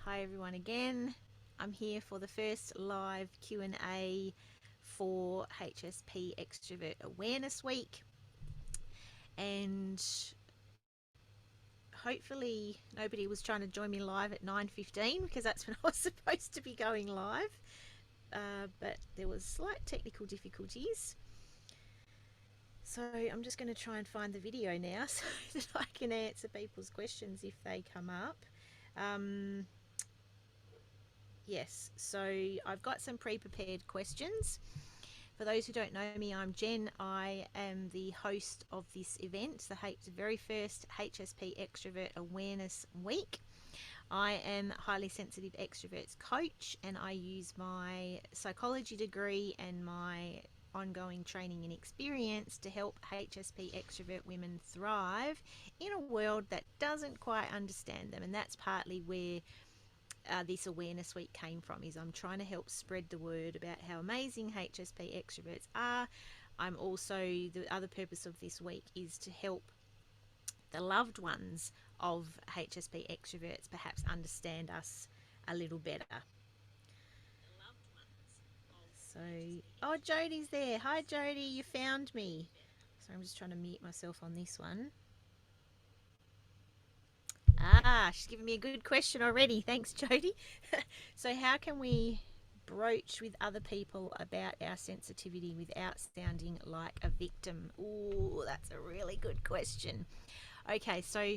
Hi everyone again. I'm here for the first live Q&A for HSP Extrovert Awareness Week, and hopefully nobody was trying to join me live at 9:15 because that's when I was supposed to be going live, but there was slight technical difficulties. So I'm just going to try and find the video now so that I can answer people's questions if they come up. Yes, so I've got some pre-prepared questions. For those who don't know me, I'm Jen. I am the host of this event, the very first HSP Extrovert Awareness Week. I am highly sensitive extroverts coach, and I use my psychology degree and my ongoing training and experience to help HSP extrovert women thrive in a world that doesn't quite understand them. And that's partly where this awareness week came from. Is I'm trying to help spread the word about how amazing HSP extroverts are. I'm also, the other purpose of this week is to help the loved ones of HSP extroverts perhaps understand us a little better. So, oh, Jodie's there. Hi, Jodie, you found me. So I'm just trying to mute myself on this one. She's given me a good question already. Thanks, Jodie. So, how can we broach with other people about our sensitivity without sounding like a victim? Oh, that's a really good question. Okay, so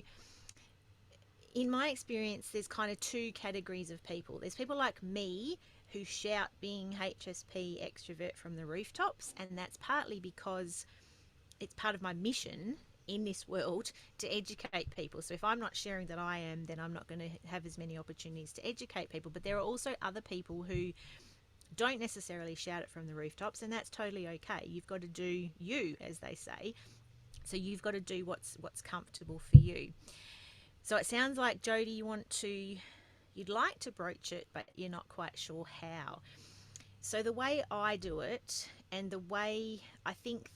in my experience, there's kind of two categories of people. There's people like me who shout being HSP extrovert from the rooftops, and that's partly because it's part of my mission in this world to educate people. So if I'm not sharing that I am, then I'm not going to have as many opportunities to educate people. But there are also other people who don't necessarily shout it from the rooftops, and that's totally okay. You've got to do you, as they say. So you've got to do what's comfortable for you. So it sounds like, Jody, you'd like to broach it, but you're not quite sure how. So the way I do it, and the way I think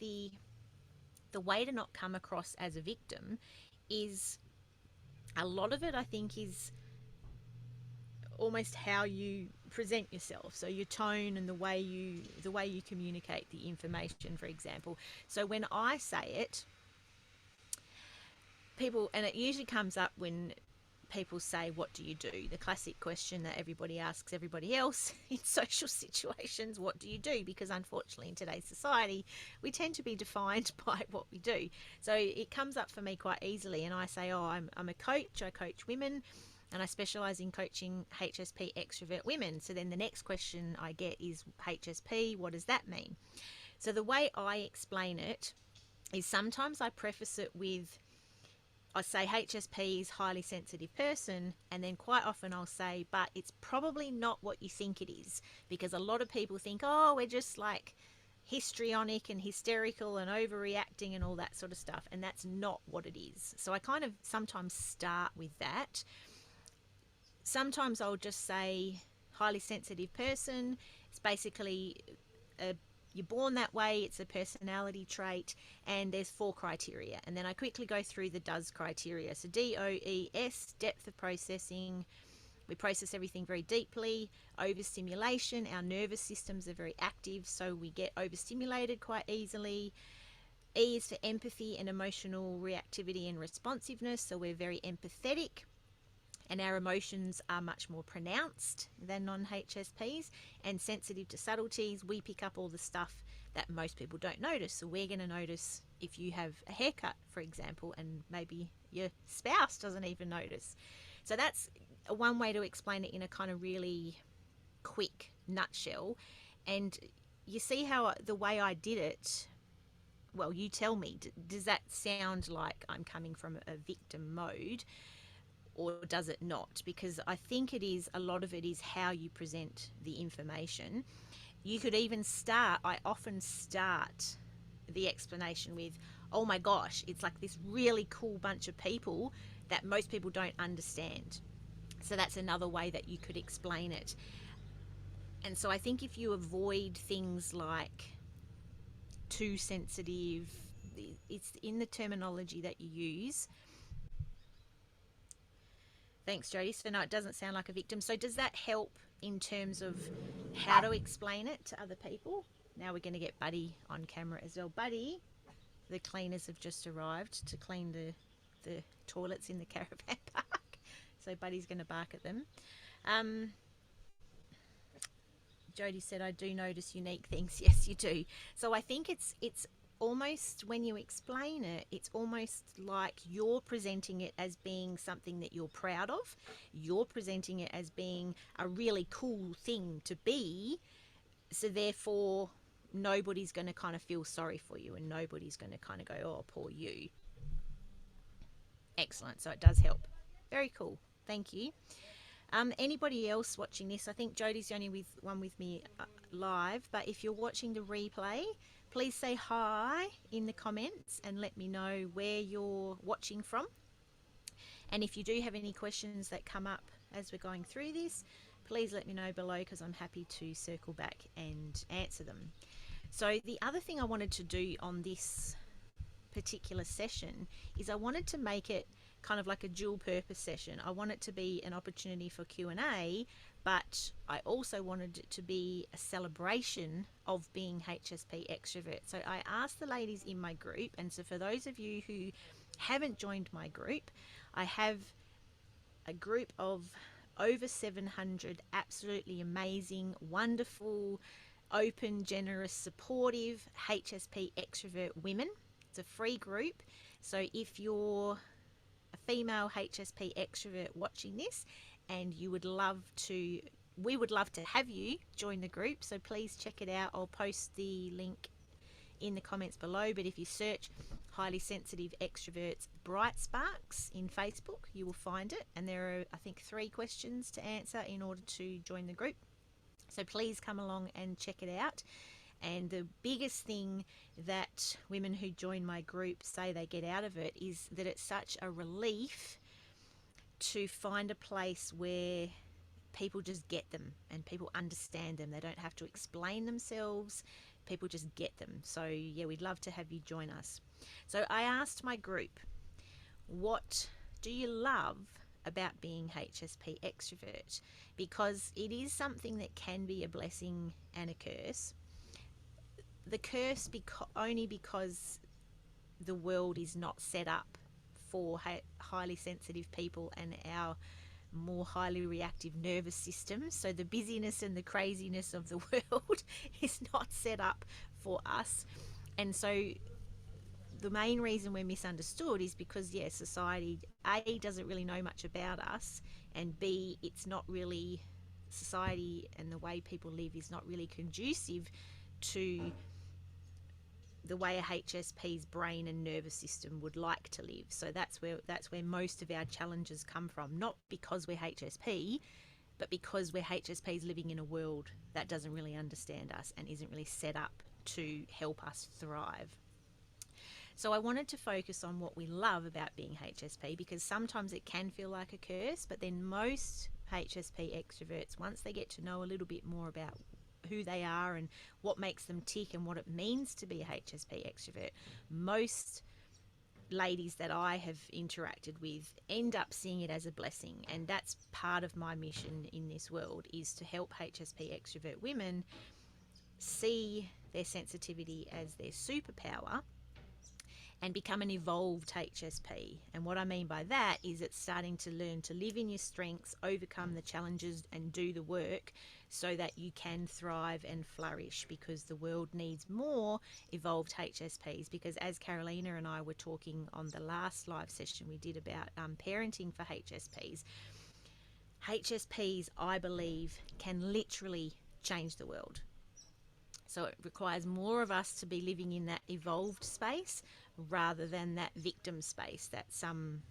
the way to not come across as a victim is, a lot of it I think is almost how you present yourself, so your tone and the way you communicate the information, for example. So when I say it, people, and it usually comes up when people say, what do you do? The classic question that everybody asks everybody else in social situations, what do you do? Because unfortunately in today's society, we tend to be defined by what we do. So it comes up for me quite easily, and I say, oh, I'm a coach. I coach women, and I specialize in coaching HSP extrovert women. So then the next question I get is, HSP, what does that mean? So the way I explain it is, sometimes I preface it with, I say HSP is highly sensitive person, and then quite often I'll say, but it's probably not what you think it is, because a lot of people think, oh, we're just like histrionic and hysterical and overreacting and all that sort of stuff, and that's not what it is. So I kind of sometimes start with that. Sometimes I'll just say highly sensitive person. It's basically a, you're born that way, it's a personality trait, and there's 4 criteria. And then I quickly go through the DOES criteria. So DOES, depth of processing. We process everything very deeply. Overstimulation, our nervous systems are very active, so we get overstimulated quite easily. E is for empathy and emotional reactivity and responsiveness, so we're very empathetic, and our emotions are much more pronounced than non-HSPs. And sensitive to subtleties, we pick up all the stuff that most people don't notice. So we're going to notice if you have a haircut, for example, and maybe your spouse doesn't even notice. So that's one way to explain it in a kind of really quick nutshell. And you see how the way I did it, well, you tell me, does that sound like I'm coming from a victim mode, or does it not? Because I think it is, a lot of it is how you present the information. You could even start, I often start the explanation with, oh my gosh, it's like this really cool bunch of people that most people don't understand. So that's another way that you could explain it. And so I think if you avoid things like too sensitive, it's in the terminology that you use, Thanks, Jodie. So no, it doesn't sound like a victim. So does that help in terms of how to explain it to other people? Now we're going to get Buddy on camera as well. Buddy, the cleaners have just arrived to clean the toilets in the caravan park. So Buddy's going to bark at them. Jodie said, I do notice unique things. Yes, you do. So I think it's almost, when you explain it, it's almost like you're presenting it as being something that you're proud of. You're presenting it as being a really cool thing to be. So therefore, nobody's going to kind of feel sorry for you, and nobody's going to kind of go, oh, poor you. Excellent. So it does help. Very cool. Thank you. Anybody else watching this? I think Jodie's the only one with me live, but if you're watching the replay, please say hi in the comments and let me know where you're watching from. And if you do have any questions that come up as we're going through this, please let me know below, because I'm happy to circle back and answer them. So the other thing I wanted to do on this particular session is I wanted to make it kind of like a dual purpose session. I want it to be an opportunity for Q&A, but I also wanted it to be a celebration of being HSP extrovert. So I asked the ladies in my group, and so for those of you who haven't joined my group, I have a group of over 700 absolutely amazing, wonderful, open, generous, supportive HSP extrovert women. It's a free group. So if you're a female HSP extrovert watching this and you would love to, we would love to have you join the group. So please check it out. I'll post the link in the comments below. But if you search Highly Sensitive Extroverts Bright Sparks in Facebook, you will find it. And there are, I think, 3 questions to answer in order to join the group. So please come along and check it out. And the biggest thing that women who join my group say they get out of it is that it's such a relief to find a place where people just get them and people understand them. They don't have to explain themselves. People just get them. So yeah, we'd love to have you join us. So I asked my group, what do you love about being HSP extrovert? Because it is something that can be a blessing and a curse. The curse only because the world is not set up for highly sensitive people and our more highly reactive nervous system. So the busyness and the craziness of the world is not set up for us. And so the main reason we're misunderstood is because, yeah, society, A, doesn't really know much about us, and B, it's not really, society and the way people live is not really conducive to the way a HSP's brain and nervous system would like to live. So that's where most of our challenges come from, not because we're HSP, but because we're HSPs living in a world that doesn't really understand us and isn't really set up to help us thrive. So I wanted to focus on what we love about being HSP, because sometimes it can feel like a curse, but then most HSP extroverts, once they get to know a little bit more about who they are and what makes them tick and what it means to be a HSP extrovert, most ladies that I have interacted with end up seeing it as a blessing. And that's part of my mission in this world, is to help HSP extrovert women see their sensitivity as their superpower and become an evolved HSP. And what I mean by that is it's starting to learn to live in your strengths, overcome the challenges and do the work so that you can thrive and flourish, because the world needs more evolved HSPs. Because as Carolina and I were talking on the last live session we did about parenting for HSPs, I believe, can literally change the world. So it requires more of us to be living in that evolved space rather than that victim space that some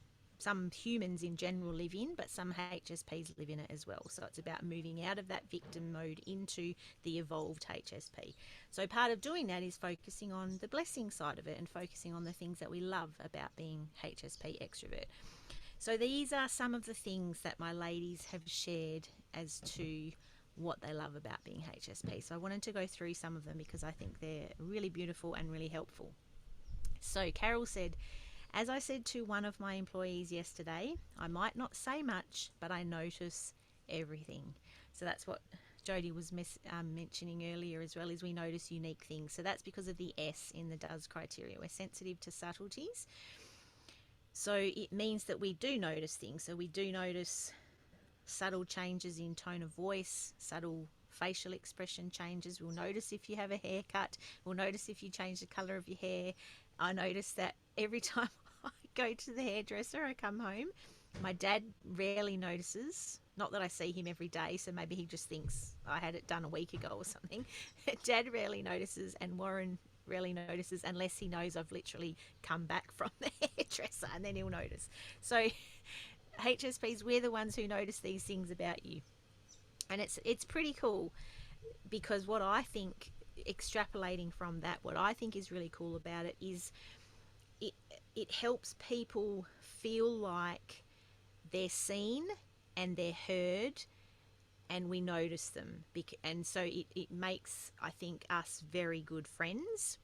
humans in general live in, but some HSPs live in it as well. So it's about moving out of that victim mode into the evolved HSP. So part of doing that is focusing on the blessing side of it and focusing on the things that we love about being HSP extrovert. So these are some of the things that my ladies have shared as to what they love about being HSP. So I wanted to go through some of them because I think they're really beautiful and really helpful. So Carol said, As I said to one of my employees yesterday, I might not say much, but I notice everything. So that's what Jodie was mentioning earlier as well, is we notice unique things. So that's because of the S in the DOES criteria. We're sensitive to subtleties. So it means that we do notice things. So we do notice subtle changes in tone of voice, subtle facial expression changes. We'll notice if you have a haircut. We'll notice if you change the colour of your hair. I notice that every time I go to the hairdresser, I come home. My dad rarely notices. Not that I see him every day, so maybe he just thinks I had it done a week ago or something. Dad rarely notices, and Warren rarely notices unless he knows I've literally come back from the hairdresser, and then he'll notice. So HSPs, we're the ones who notice these things about you. And it's pretty cool, because what I think, extrapolating from that, what I think is really cool about it is it it helps people feel like they're seen and they're heard, and we notice them. And so it makes, I think, us very good friends,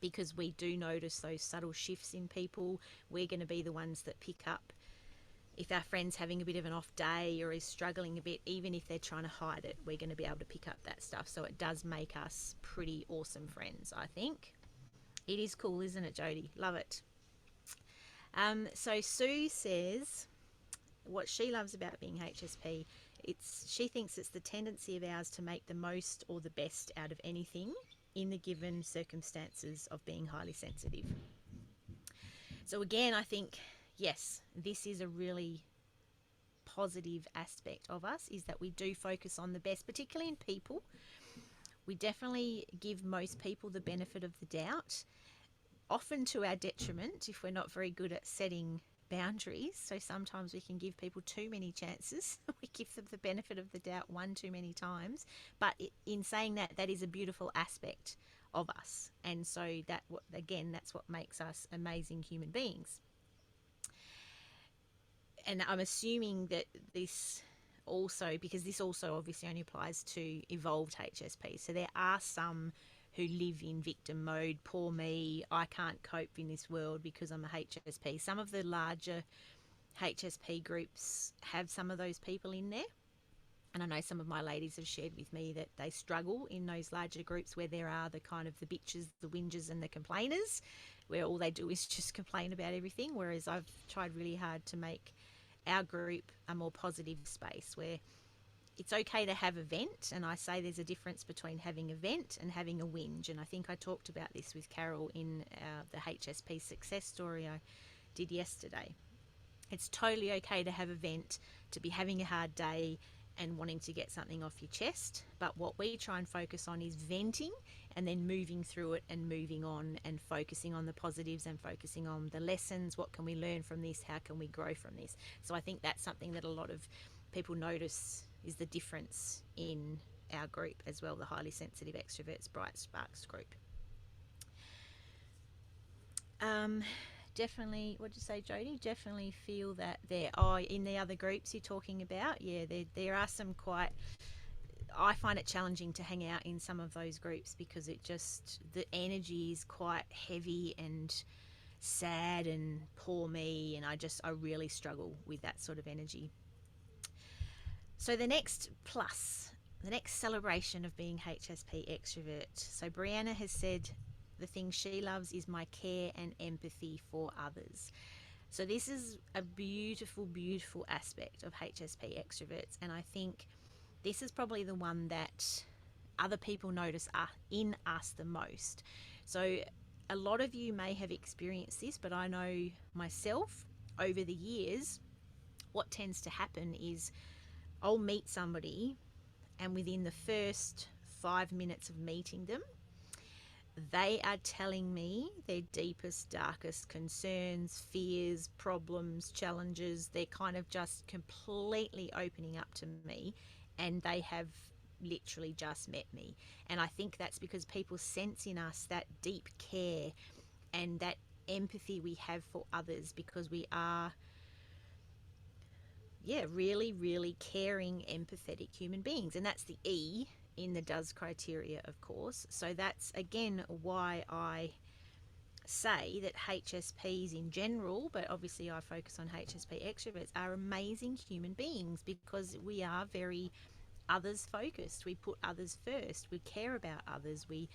because we do notice those subtle shifts in people. We're going to be the ones that pick up if our friend's having a bit of an off day or is struggling a bit. Even if they're trying to hide it, we're going to be able to pick up that stuff. So it does make us pretty awesome friends, I think. It is cool, isn't it, Jodie? Love it. So Sue says what she loves about being HSP, she thinks it's the tendency of ours to make the most or the best out of anything in the given circumstances of being highly sensitive. So again, I think, yes, this is a really positive aspect of us, is that we do focus on the best, particularly in people. We definitely give most people the benefit of the doubt, often to our detriment if we're not very good at setting boundaries. So sometimes we can give people too many chances. We give them the benefit of the doubt one too many times. But in saying that, that is a beautiful aspect of us. And so that's what makes us amazing human beings. And I'm assuming that this also, because this also obviously only applies to evolved HSP. So there are some who live in victim mode. Poor me, I can't cope in this world because I'm a HSP. Some of the larger HSP groups have some of those people in there. And I know some of my ladies have shared with me that they struggle in those larger groups where there are the kind of the bitches, the whingers and the complainers, where all they do is just complain about everything. Whereas I've tried really hard to make our group a more positive space where it's okay to have a vent. And I say there's a difference between having a vent and having a whinge. And I think I talked about this with Carol in the HSP success story I did yesterday. It's totally okay to have a vent, to be having a hard day and wanting to get something off your chest. But what we try and focus on is venting and then moving through it and moving on and focusing on the positives and focusing on the lessons. What can we learn from this? How can we grow from this? So I think that's something that a lot of people notice is the difference in our group as well, the highly sensitive extroverts bright sparks group. Definitely, what did you say, Jodie? Definitely feel that in the other groups you're talking about, yeah, there are some quite, I find it challenging to hang out in some of those groups because the energy is quite heavy and sad and poor me, and I really struggle with that sort of energy. So the next celebration of being HSP extrovert. So Brianna has said the thing she loves is my care and empathy for others. So this is a beautiful, beautiful aspect of HSP extroverts, and I think this is probably the one that other people notice in us the most. So a lot of you may have experienced this, but I know myself over the years, what tends to happen is I'll meet somebody, and within the first 5 minutes of meeting them, they are telling me their deepest, darkest concerns, fears, problems, challenges. They're kind of just completely opening up to me, and they have literally just met me. And I think that's because people sense in us that deep care and that empathy we have for others, because we are really, really caring, empathetic human beings. And that's the E in the DOES criteria, of course. So that's, again, why I say that HSPs in general, but obviously I focus on HSP extroverts, are amazing human beings because we are very others focused. We put others first. We care about others. We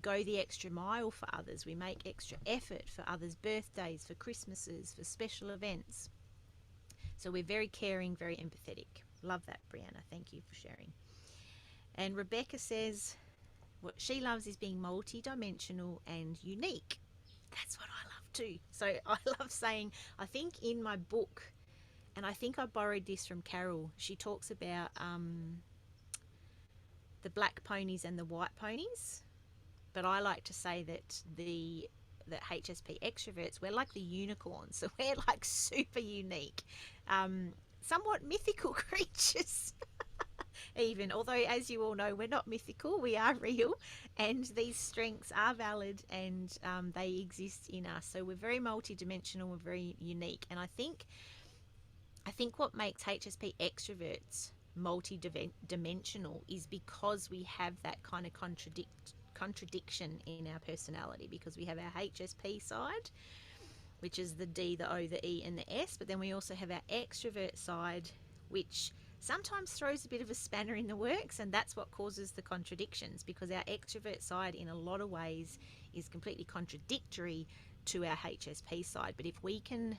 go the extra mile for others. We make extra effort for others' birthdays, for Christmases, for special events. So we're very caring, very empathetic. Love that, Brianna. Thank you for sharing. And Rebecca says what she loves is being multidimensional and unique. That's what I love too. So I love saying, I think in my book, and I think I borrowed this from Carol, she talks about the black ponies and the white ponies. But I like to say that the HSP extroverts, we're like the unicorns. So we're like super unique, somewhat mythical creatures. Even although, as you all know, we're not mythical, we are real, and these strengths are valid, and they exist in us. So we're very multidimensional, we're very unique, and I think what makes HSP extroverts multi-dimensional is because we have that kind of contradiction in our personality, because we have our HSP side, which is the D, the O, the E, and the S, but then we also have our extrovert side, which sometimes throws a bit of a spanner in the works, and that's what causes the contradictions, because our extrovert side in a lot of ways is completely contradictory to our HSP side. But if we can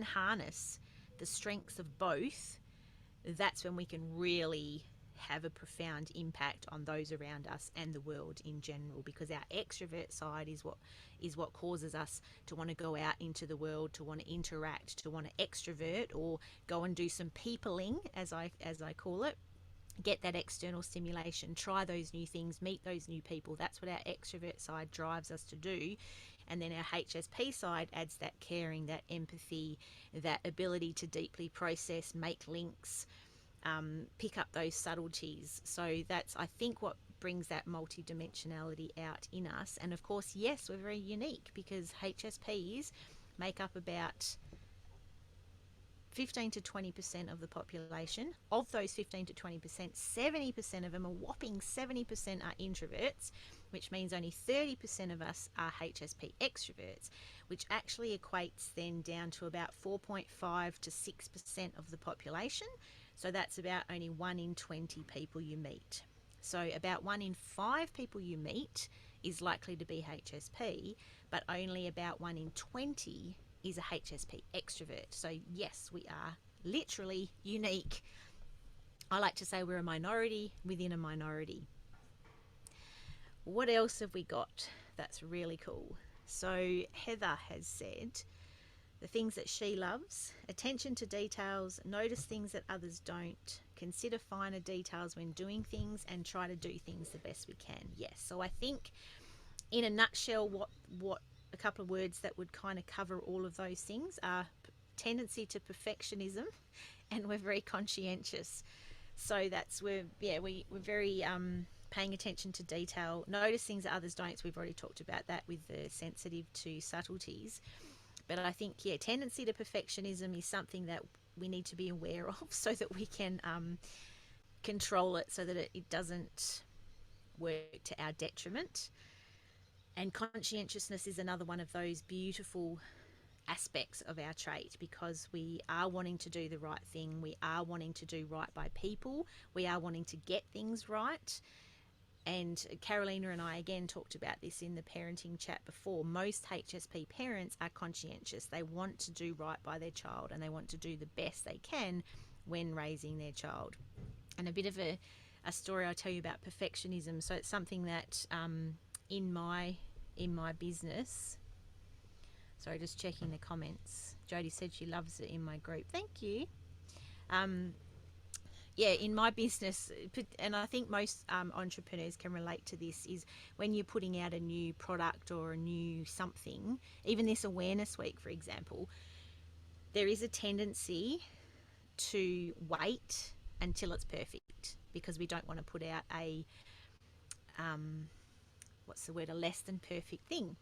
harness the strengths of both, that's when we can really have a profound impact on those around us and the world in general, because our extrovert side is what causes us to want to go out into the world, to want to interact, to want to extrovert, or go and do some peopling, as I call it. Get that external stimulation, try those new things, meet those new people. That's what our extrovert side drives us to do. And then our HSP side adds that caring, that empathy, that ability to deeply process, make links, pick up those subtleties. So that's, I think, what brings that multidimensionality out in us. And of course, yes, we're very unique because HSPs make up about 15 to 20% of the population. Of those 15 to 20%, 70% of them, a whopping 70%, are introverts, which means only 30% of us are HSP extroverts, which actually equates then down to about 4.5 to 6% of the population. So that's about only 1 in 20 people you meet. So about 1 in 5 people you meet is likely to be HSP, but only about 1 in 20 is a HSP extrovert. So yes, we are literally unique. I like to say we're a minority within a minority. What else have we got that's really cool? So Heather has said the things that she loves: attention to details, notice things that others don't, consider finer details when doing things, and try to do things the best we can. Yes, so I think in a nutshell, what a couple of words that would kind of cover all of those things are tendency to perfectionism, and we're very conscientious. So that's we're very paying attention to detail, notice things that others don't. So we've already talked about that with the sensitive to subtleties. But I think, tendency to perfectionism is something that we need to be aware of so that we can control it, so that it doesn't work to our detriment. And conscientiousness is another one of those beautiful aspects of our trait, because we are wanting to do the right thing, we are wanting to do right by people, we are wanting to get things right. And Carolina and I again talked about this in the parenting chat before. Most HSP parents are conscientious. They want to do right by their child, and they want to do the best they can when raising their child. And a bit of a story I'll tell you about perfectionism. So it's something that in my business. Sorry, just checking the comments. Jody said she loves it in my group. Thank you. In my business, and I think most entrepreneurs can relate to this, is when you're putting out a new product or a new something, even this awareness week, for example, there is a tendency to wait until it's perfect, because we don't want to put out a a less than perfect thing.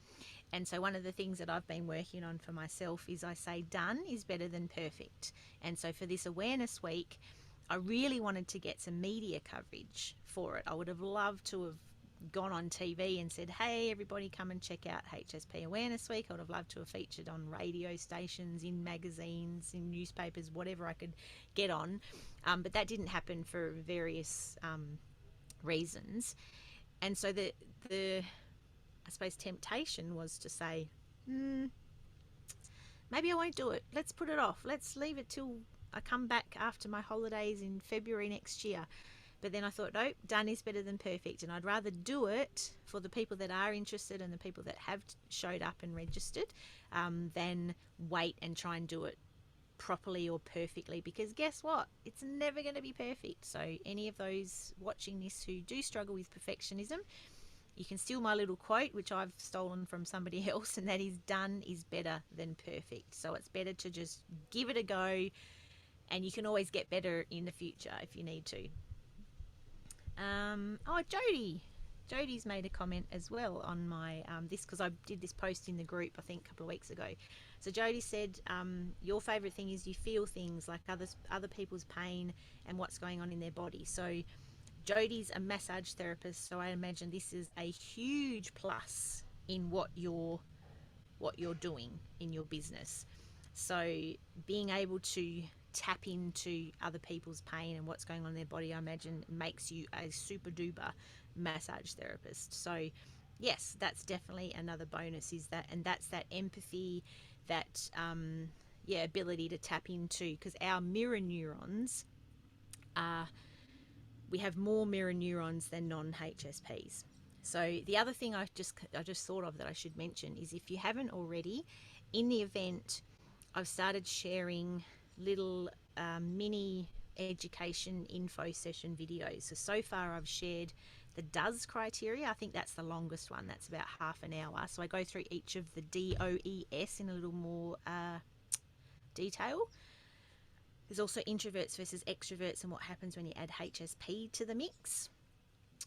And so one of the things that I've been working on for myself is I say done is better than perfect. And so for this awareness week, I really wanted to get some media coverage for it. I would have loved to have gone on TV and said, hey, everybody come and check out HSP Awareness Week. I would have loved to have featured on radio stations, in magazines, in newspapers, whatever I could get on. But that didn't happen for various reasons. And so the I suppose temptation was to say, maybe I won't do it. Let's put it off. Let's leave it till I come back after my holidays in February next year. But then I thought, nope, done is better than perfect. And I'd rather do it for the people that are interested and the people that have showed up and registered than wait and try and do it properly or perfectly. Because guess what? It's never going to be perfect. So any of those watching this who do struggle with perfectionism, you can steal my little quote, which I've stolen from somebody else, and that is, done is better than perfect. So it's better to just give it a go, and you can always get better in the future if you need to. Jody's made a comment as well on my this, because I did this post in the group I think a couple of weeks ago. So Jody said, your favourite thing is you feel things like other people's pain and what's going on in their body. So Jody's a massage therapist, so I imagine this is a huge plus in what you're doing in your business. So being able to tap into other people's pain and what's going on in their body, I imagine, makes you a super duper massage therapist. So yes, that's definitely another bonus, is that, and that's that empathy, that ability to tap into, because our mirror neurons are, we have more mirror neurons than non-HSPs. So the other thing I just thought of that I should mention is, if you haven't already, in the event I've started sharing little mini education info session videos. So far I've shared the DOES criteria. I think that's the longest one. That's about half an hour. So I go through each of the DOES in a little more detail. There's also introverts versus extroverts and what happens when you add HSP to the mix.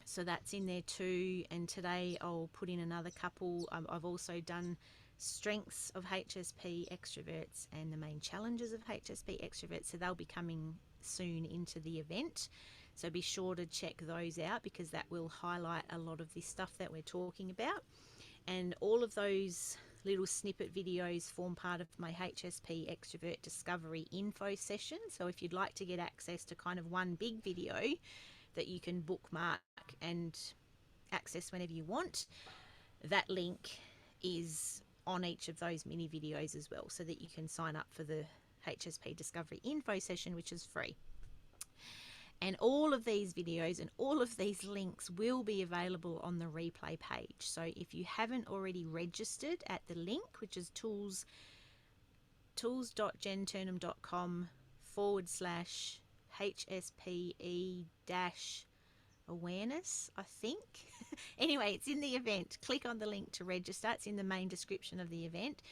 So that's in there too. And today I'll put in another couple. I've also done strengths of HSP extroverts and the main challenges of HSP extroverts. So they'll be coming soon into the event. So be sure to check those out, because that will highlight a lot of this stuff that we're talking about. And all of those little snippet videos form part of my HSP Extrovert Discovery info session. So if you'd like to get access to kind of one big video that you can bookmark and access whenever you want, that link is on each of those mini videos as well, so that you can sign up for the HSP Discovery info session, which is free. And all of these videos and all of these links will be available on the replay page. So if you haven't already registered at the link, which is tools.jenturnham.com/HSPE awareness, I think. Anyway, it's in the event. Click on the link to register. It's in the main description of the event,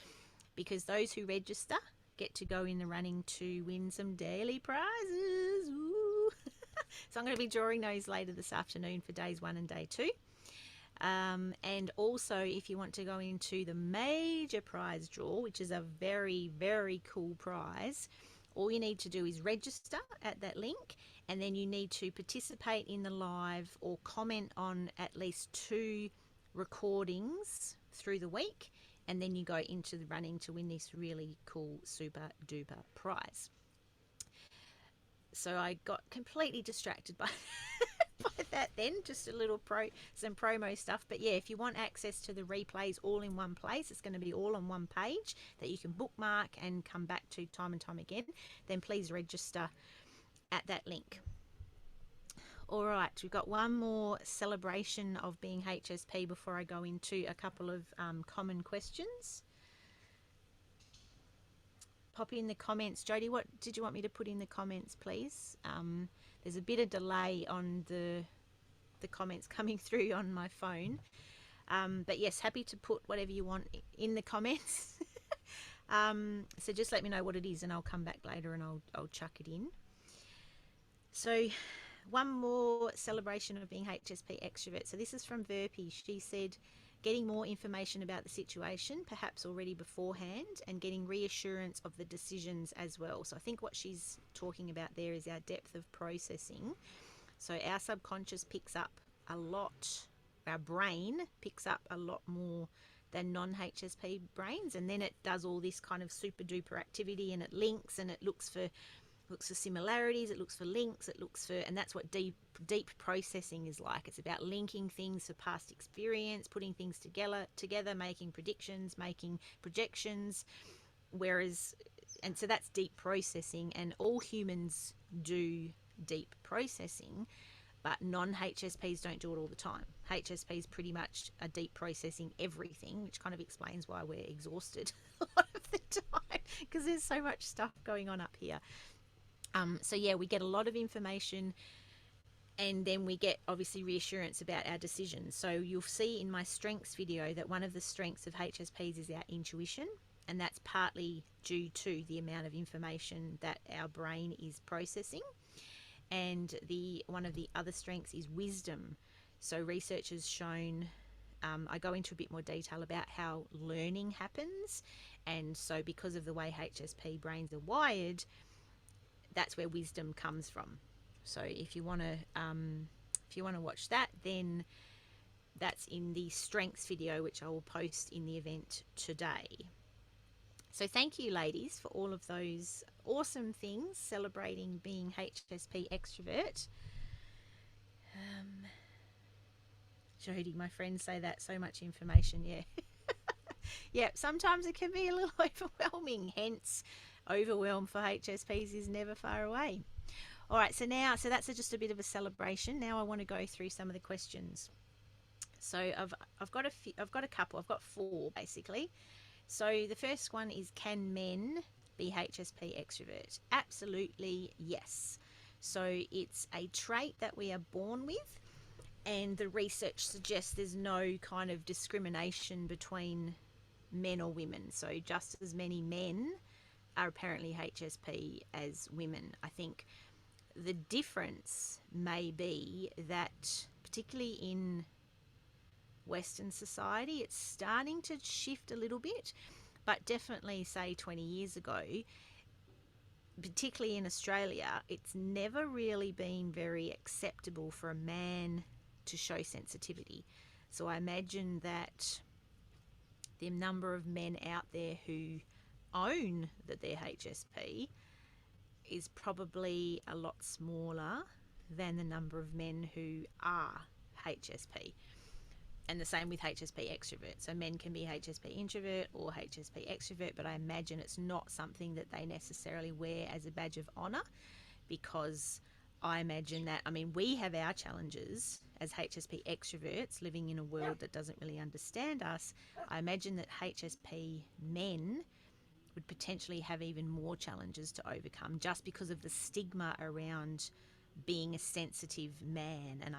because those who register get to go in the running to win some daily prizes. Ooh. So I'm going to be drawing those later this afternoon for days 1 and day 2. And also, if you want to go into the major prize draw, which is a very, very cool prize, all you need to do is register at that link, and then you need to participate in the live or comment on at least 2 recordings through the week, and then you go into the running to win this really cool super duper prize. So I got completely distracted by by that then, just a little some promo stuff. But yeah, if you want access to the replays all in one place, it's going to be all on one page that you can bookmark and come back to time and time again, then please register at that link. All right, we've got one more celebration of being HSP before I go into a couple of common questions. Pop in the comments. Jody, what did you want me to put in the comments, please? There's a bit of delay on the comments coming through on my phone. But yes, happy to put whatever you want in the comments. So just let me know what it is and I'll come back later and I'll chuck it in. So one more celebration of being HSP extrovert. So this is from Verpy. She said, getting more information about the situation, perhaps already beforehand, and getting reassurance of the decisions as well. So I think what she's talking about there is our depth of processing. So our subconscious picks up a lot, our brain picks up a lot more than non-HSP brains, and then it does all this kind of super duper activity, and it links and it looks for similarities, it looks for links, it looks for, and that's what deep processing is like. It's about linking things to past experience, putting things together, making predictions, making projections. Whereas, and so that's deep processing, and all humans do deep processing, but non-HSPs don't do it all the time. HSPs pretty much are deep processing everything, which kind of explains why we're exhausted a lot of the time, because there's so much stuff going on up here. So yeah, we get a lot of information, and then we get obviously reassurance about our decisions. So you'll see in my strengths video that one of the strengths of HSPs is our intuition, and that's partly due to the amount of information that our brain is processing. And one of the other strengths is wisdom. So research has shown, I go into a bit more detail about how learning happens, and so because of the way HSP brains are wired, that's where wisdom comes from. So if you want to watch that, then that's in the strengths video, which I will post in the event today. So thank you, ladies, for all of those awesome things celebrating being HSP extrovert. Jody, my friends say that, so much information. Yeah. Yeah, sometimes it can be a little overwhelming, hence overwhelm for HSPs is never far away. All right, so that's just a bit of a celebration. Now I want to go through some of the questions. So I've got a couple. I've got 4 basically. So the first one is, can men be HSP extrovert? Absolutely yes. So it's a trait that we are born with, and the research suggests there's no kind of discrimination between men or women. So just as many men are apparently HSP as women. I think the difference may be that, particularly in Western society, it's starting to shift a little bit, but definitely say 20 years ago, particularly in Australia, it's never really been very acceptable for a man to show sensitivity. So I imagine that the number of men out there who own that they're HSP is probably a lot smaller than the number of men who are HSP. And the same with HSP extrovert. So men can be HSP introvert or HSP extrovert, but I imagine it's not something that they necessarily wear as a badge of honour, because I imagine that, I mean, we have our challenges as HSP extroverts living in a world that doesn't really understand us. I imagine that HSP men would potentially have even more challenges to overcome just because of the stigma around being a sensitive man. And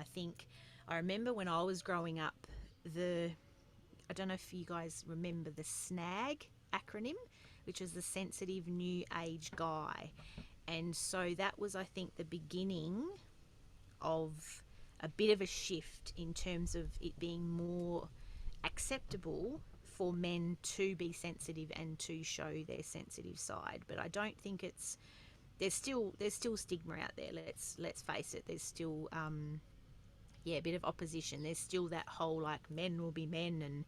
I remember when I was growing up, I don't know if you guys remember the SNAG acronym, which was the Sensitive New Age Guy. And so that was, I think, the beginning of a bit of a shift in terms of it being more acceptable for men to be sensitive and to show their sensitive side. But I don't think there's still stigma out there. Let's face it. There's still a bit of opposition. There's still that whole like men will be men and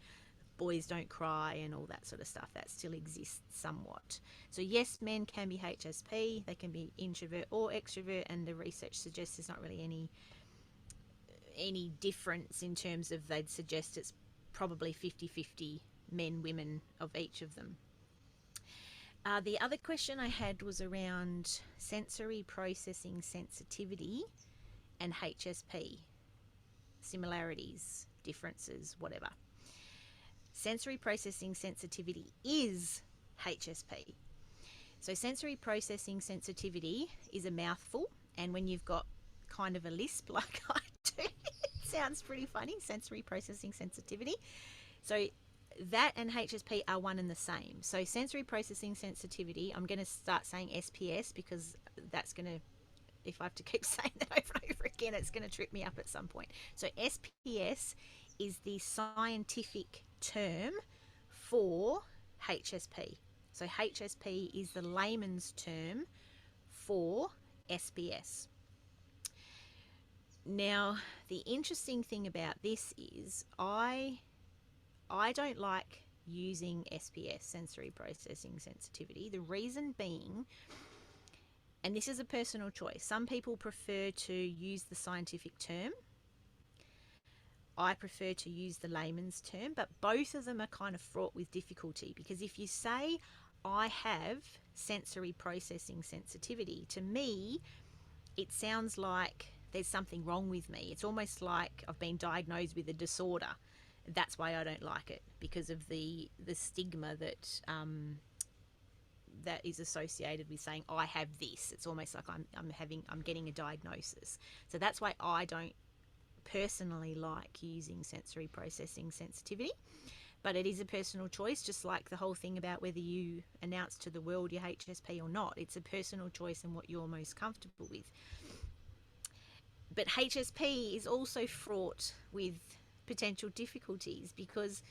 boys don't cry and all that sort of stuff. That still exists somewhat. So yes, men can be HSP. They can be introvert or extrovert, and the research suggests there's not really any difference in terms of, they'd suggest it's probably 50-50 men, women of each of them. The other question I had was around sensory processing sensitivity and HSP. Similarities, differences, whatever. Sensory processing sensitivity is HSP. So sensory processing sensitivity is a mouthful, and when you've got kind of a lisp like I do, it sounds pretty funny, sensory processing sensitivity. So that and HSP are one and the same. So sensory processing sensitivity, I'm going to start saying SPS because that's going to, if I have to keep saying that over and over again, it's going to trip me up at some point. So SPS is the scientific term for HSP. So HSP is the layman's term for SPS. Now, the interesting thing about this is I don't like using SPS, sensory processing sensitivity. The reason being, and this is a personal choice, some people prefer to use the scientific term. I prefer to use the layman's term, but both of them are kind of fraught with difficulty, because if you say I have sensory processing sensitivity, to me it sounds like there's something wrong with me. It's almost like I've been diagnosed with a disorder. That's why I don't like it, because of the stigma that that is associated with saying I have this. It's almost like I'm getting a diagnosis. So that's why I don't personally like using sensory processing sensitivity. But it is a personal choice, just like the whole thing about whether you announce to the world you're HSP or not. It's a personal choice and what you're most comfortable with. But HSP is also fraught with potential difficulties, because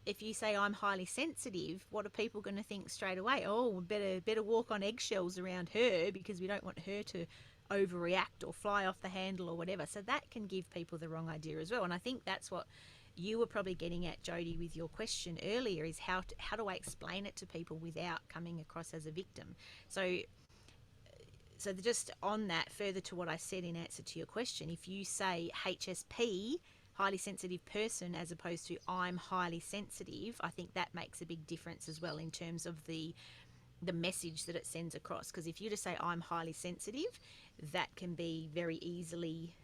if you say I'm highly sensitive, what are people going to think straight away? Oh, we better walk on eggshells around her, because we don't want her to overreact or fly off the handle or whatever. So that can give people the wrong idea as well. And I think that's what you were probably getting at, Jodie, with your question earlier, is how do I explain it to people without coming across as a victim? So just on that, further to what I said in answer to your question, if you say HSP, highly sensitive person, as opposed to I'm highly sensitive, I think that makes a big difference as well in terms of the message that it sends across. Because if you just say I'm highly sensitive, that can be very easily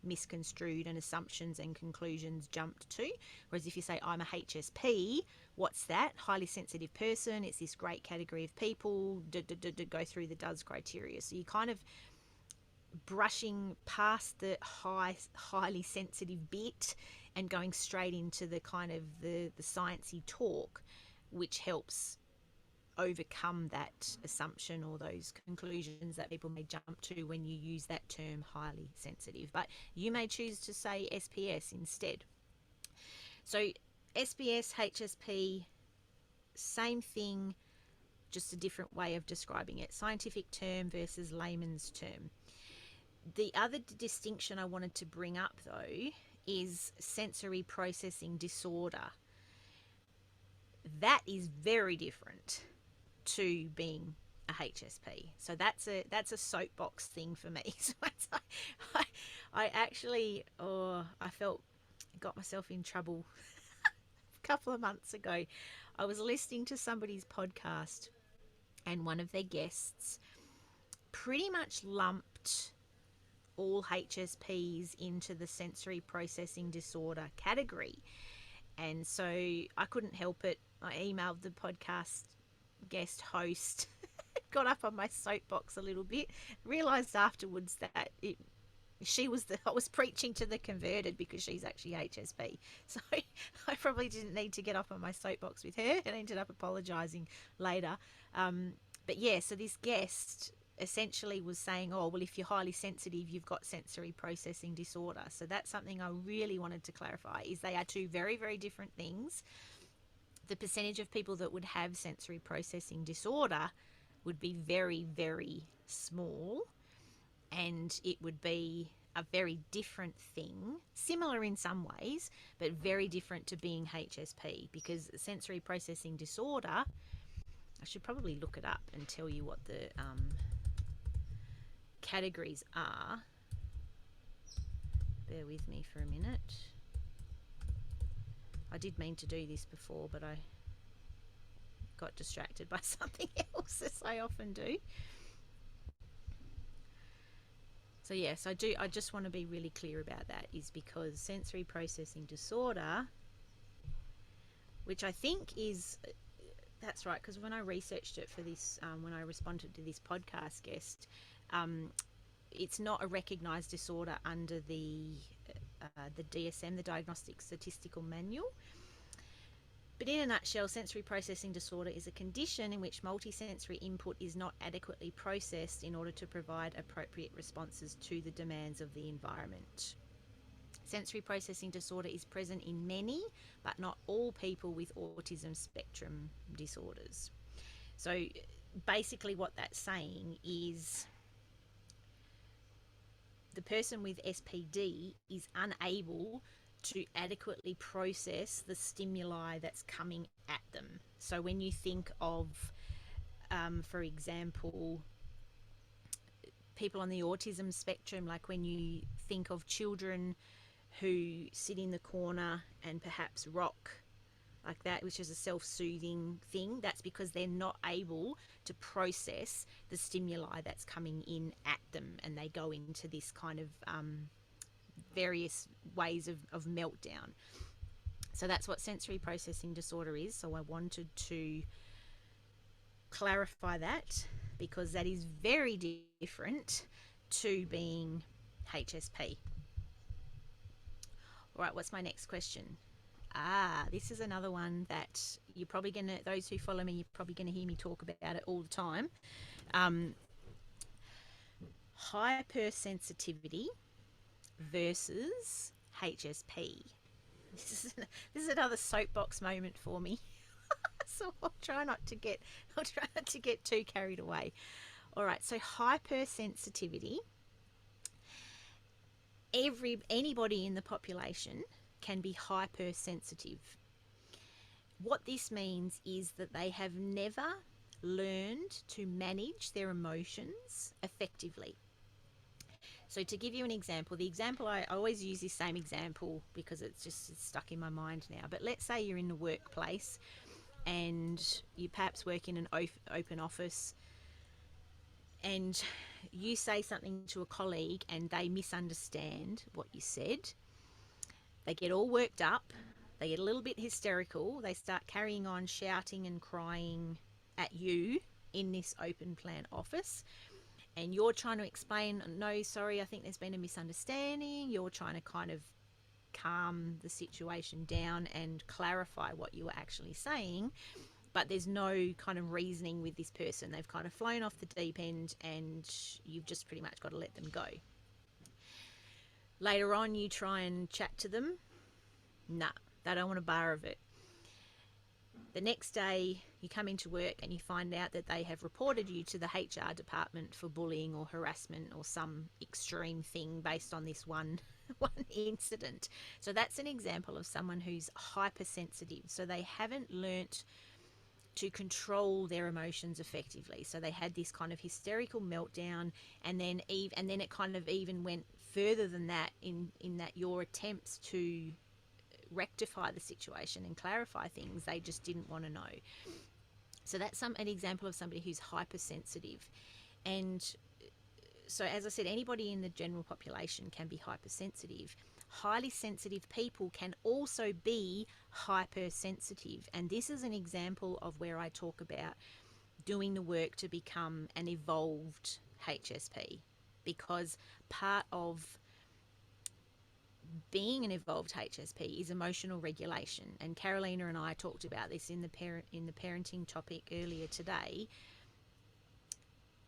misconstrued and assumptions and conclusions jumped to. Whereas if you say I'm a HSP, what's that? Highly sensitive person. It's this great category of people. Go through the does criteria. So you kind of brushing past the highly sensitive bit and going straight into the kind of the sciencey talk, which helps overcome that assumption or those conclusions that people may jump to when you use that term highly sensitive. But you may choose to say SPS instead. So SPS, HSP, same thing, just a different way of describing it. Scientific term versus layman's term. The other distinction I wanted to bring up, though, is sensory processing disorder. That is very different to being a HSP. So that's a soapbox thing for me. So I actually, I got myself in trouble a couple of months ago. I was listening to somebody's podcast, and one of their guests pretty much lumped all HSPs into the sensory processing disorder category. And so I couldn't help it. I emailed the podcast guest host, got up on my soapbox a little bit, realised afterwards that I was preaching to the converted, because she's actually HSP. So I probably didn't need to get up on my soapbox with her, and ended up apologising later. But yeah, so this guest essentially was saying, oh, well, if you're highly sensitive, you've got sensory processing disorder. So that's something I really wanted to clarify, is they are two very, very different things. The percentage of people that would have sensory processing disorder would be very, very small, and it would be a very different thing, similar in some ways, but very different to being HSP, because sensory processing disorder, I should probably look it up and tell you what the categories are. Bear with me for a minute. I did mean to do this before, but I got distracted by something else, as I often do. So yes, I just want to be really clear about that, is because sensory processing disorder, which I think is, that's right, because when I researched it for this, when I responded to this podcast guest, it's not a recognised disorder under the DSM, the Diagnostic Statistical Manual. But in a nutshell, sensory processing disorder is a condition in which multisensory input is not adequately processed in order to provide appropriate responses to the demands of the environment. Sensory processing disorder is present in many, but not all people with autism spectrum disorders. So basically what that's saying is the person with SPD is unable to adequately process the stimuli that's coming at them. So when you think of, for example, people on the autism spectrum, like when you think of children who sit in the corner and perhaps rock like that, which is a self-soothing thing, that's because they're not able to process the stimuli that's coming in at them, and they go into this kind of various ways of meltdown. So that's what sensory processing disorder is. So I wanted to clarify that, because that is very different to being HSP. All right, what's my next question? This is another one that you're probably going to, those who follow me, you're probably going to hear me talk about it all the time. Hypersensitivity versus HSP. This is another soapbox moment for me. So I'll try not to get too carried away. All right, so hypersensitivity. Anybody in the population can be hypersensitive. What this means is that they have never learned to manage their emotions effectively. So to give you an example, the example I always use this same example because it's stuck in my mind now. But let's say you're in the workplace and you perhaps work in an open office, and you say something to a colleague and they misunderstand what you said. They get all worked up, they get a little bit hysterical, they start carrying on shouting and crying at you in this open plan office, and you're trying to explain, no, sorry, I think there's been a misunderstanding. You're trying to kind of calm the situation down and clarify what you were actually saying, but there's no kind of reasoning with this person. They've kind of flown off the deep end and you've just pretty much got to let them go. Later on, you try and chat to them. Nah, they don't want a bar of it. The next day, you come into work and you find out that they have reported you to the HR department for bullying or harassment or some extreme thing based on this one incident. So that's an example of someone who's hypersensitive. So they haven't learnt to control their emotions effectively. So they had this kind of hysterical meltdown, and then it kind of even went further than that in that your attempts to rectify the situation and clarify things, they just didn't want to know. So that's an example of somebody who's hypersensitive. And so, as I said, anybody in the general population can be hypersensitive. Highly sensitive people can also be hypersensitive. And this is an example of where I talk about doing the work to become an evolved HSP, because part of being an evolved HSP is emotional regulation. And Carolina and I talked about this in the parenting topic earlier today.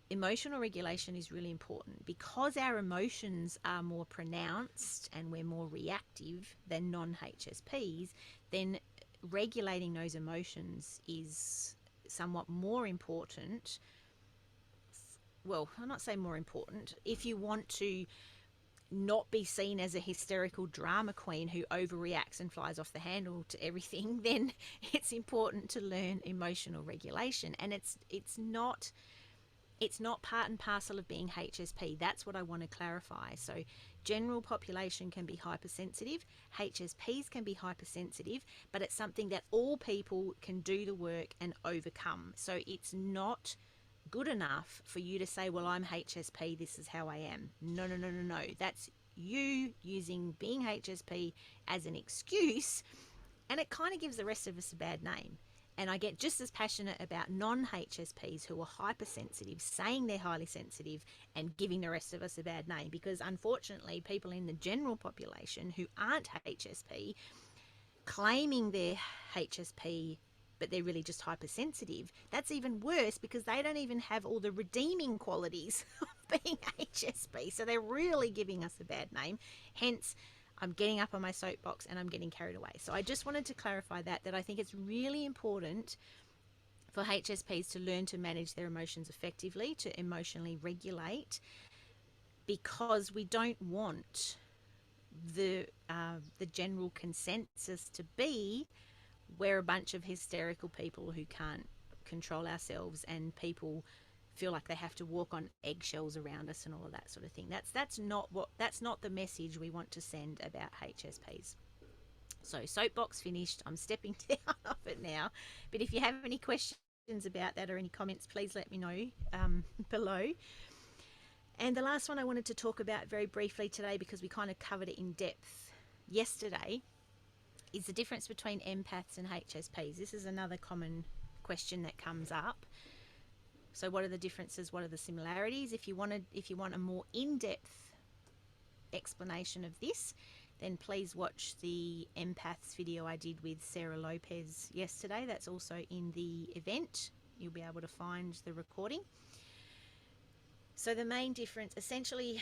Emotional regulation is really important because our emotions are more pronounced and we're more reactive than non-HSPs. Then regulating those emotions is somewhat more important. Well, I'll not say more important. If you want to not be seen as a hysterical drama queen who overreacts and flies off the handle to everything, then it's important to learn emotional regulation. And it's not part and parcel of being HSP. That's what I want to clarify. So general population can be hypersensitive, HSPs can be hypersensitive, but it's something that all people can do the work and overcome. So it's not good enough for you to say, well, I'm HSP, this is how I am. No. That's you using being HSP as an excuse, and it kind of gives the rest of us a bad name. And I get just as passionate about non-HSPs who are hypersensitive, saying they're highly sensitive and giving the rest of us a bad name, because unfortunately people in the general population who aren't HSP claiming they're HSP but they're really just hypersensitive, that's even worse because they don't even have all the redeeming qualities of being HSP. So they're really giving us a bad name. Hence, I'm getting up on my soapbox and I'm getting carried away. So I just wanted to clarify that I think it's really important for HSPs to learn to manage their emotions effectively, to emotionally regulate, because we don't want the general consensus to be we're a bunch of hysterical people who can't control ourselves, and people feel like they have to walk on eggshells around us and all of that sort of thing. That's not the message we want to send about HSPs. So soapbox finished. I'm stepping down off it now. But if you have any questions about that or any comments, please let me know below. And the last one I wanted to talk about very briefly today, because we kind of covered it in depth yesterday, is the difference between empaths and HSPs. This is another common question that comes up. So what are the differences? What are the similarities? If you want a more in-depth explanation of this, then please watch the empaths video I did with Sarah Lopez yesterday. That's also in the event. You'll be able to find the recording. So the main difference, essentially,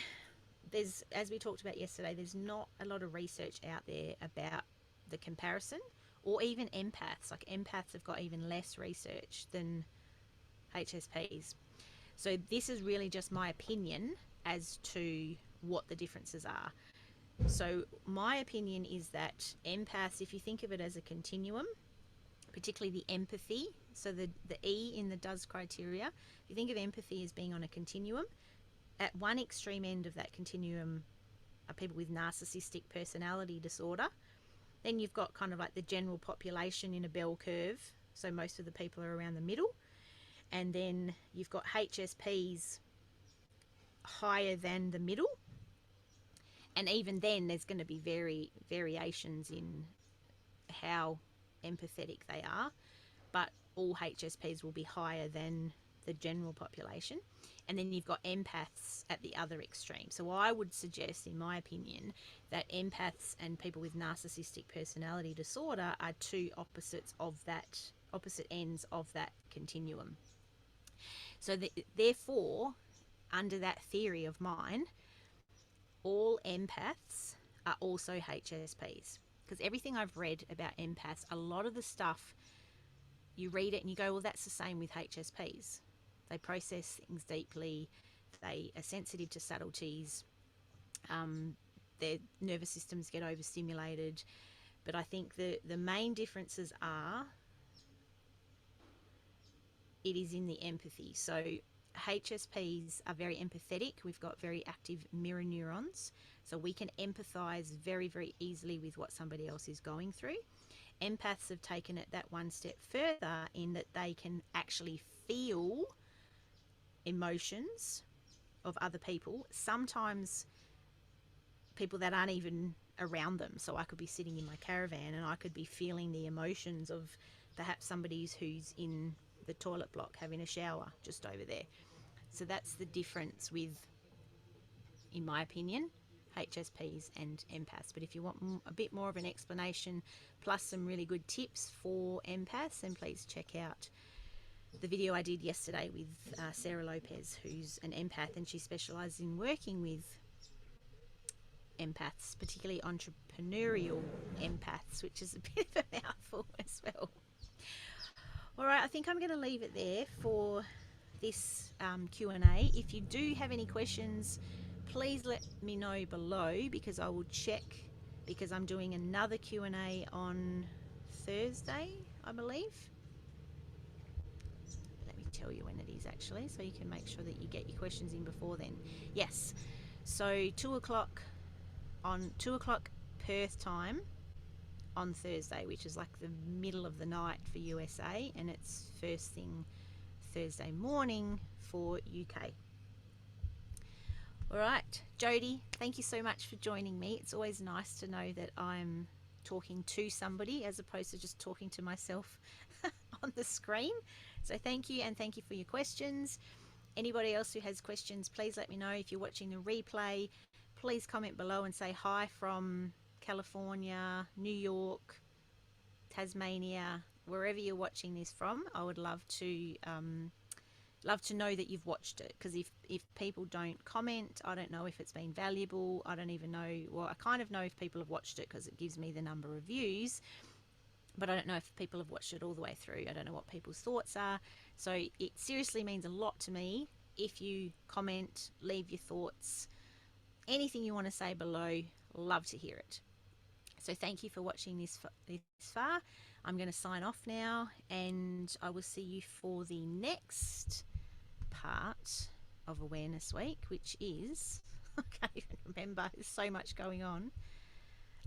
as we talked about yesterday, there's not a lot of research out there about the comparison, or even empaths. Like empaths have got even less research than HSPs. So this is really just my opinion as to what the differences are. So my opinion is that empaths, if you think of it as a continuum, particularly the empathy, so the E in the does criteria, if you think of empathy as being on a continuum, at one extreme end of that continuum are people with narcissistic personality disorder. Then you've got kind of like the general population in a bell curve, so most of the people are around the middle. And then you've got HSPs higher than the middle. And even then there's going to be variations in how empathetic they are, but all HSPs will be higher than the general population. And then you've got empaths at the other extreme. So I would suggest, in my opinion, that empaths and people with narcissistic personality disorder are two opposite ends of that continuum. So therefore, under that theory of mine, all empaths are also HSPs. Because everything I've read about empaths, a lot of the stuff, you read it and you go, well, that's the same with HSPs. They process things deeply. They are sensitive to subtleties. Their nervous systems get overstimulated. But I think the main differences are, it is in the empathy. So HSPs are very empathetic. We've got very active mirror neurons. So we can empathize very, very easily with what somebody else is going through. Empaths have taken it that one step further in that they can actually feel emotions of other people, sometimes people that aren't even around them. So I could be sitting in my caravan and I could be feeling the emotions of perhaps somebody who's in the toilet block having a shower just over there. So that's the difference with, in my opinion, HSPs and empaths. But if you want a bit more of an explanation plus some really good tips for empaths, then please check out the video I did yesterday with Sarah Lopez, who's an empath, and she specialises in working with empaths, particularly entrepreneurial empaths, which is a bit of a mouthful as well. All right, I think I'm going to leave it there for this Q&A. If you do have any questions, please let me know below, because I will check, because I'm doing another Q&A on Thursday, I believe. Let me tell you when it is actually, so you can make sure that you get your questions in before then. Yes, so 2 o'clock Perth time on Thursday, which is like the middle of the night for USA, and it's first thing Thursday morning for UK. All right, Jody, thank you so much for joining me. It's always nice to know that I'm talking to somebody as opposed to just talking to myself on the screen. So thank you, and thank you for your questions. Anybody else who has questions, please let me know. If you're watching the replay, please comment below and say hi from California, New York, Tasmania, wherever you're watching this from. I would love to know that you've watched it, because if people don't comment, I don't know if it's been valuable. I don't even know, well, I kind of know if people have watched it because it gives me the number of views, but I don't know if people have watched it all the way through. I don't know what people's thoughts are. So it seriously means a lot to me if you comment, leave your thoughts. anything you want to say below, love to hear it. So thank you for watching this far. I'm going to sign off now, and I will see you for the next part of Awareness Week, which is, I can't even remember, there's so much going on.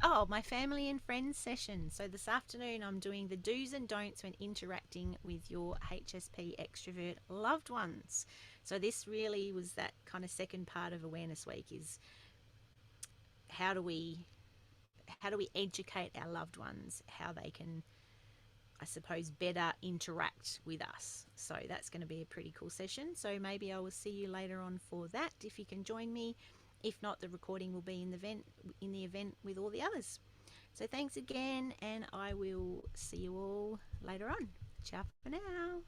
Oh, my family and friends session. So this afternoon I'm doing the do's and don'ts when interacting with your HSP extrovert loved ones. So this really was that kind of second part of Awareness Week, is how do we educate our loved ones how they can, I suppose, better interact with us. So that's going to be a pretty cool session. So maybe I will see you later on for that if you can join me. If not, the recording will be in the event with all the others. So thanks again, and I will see you all later on. Ciao for now.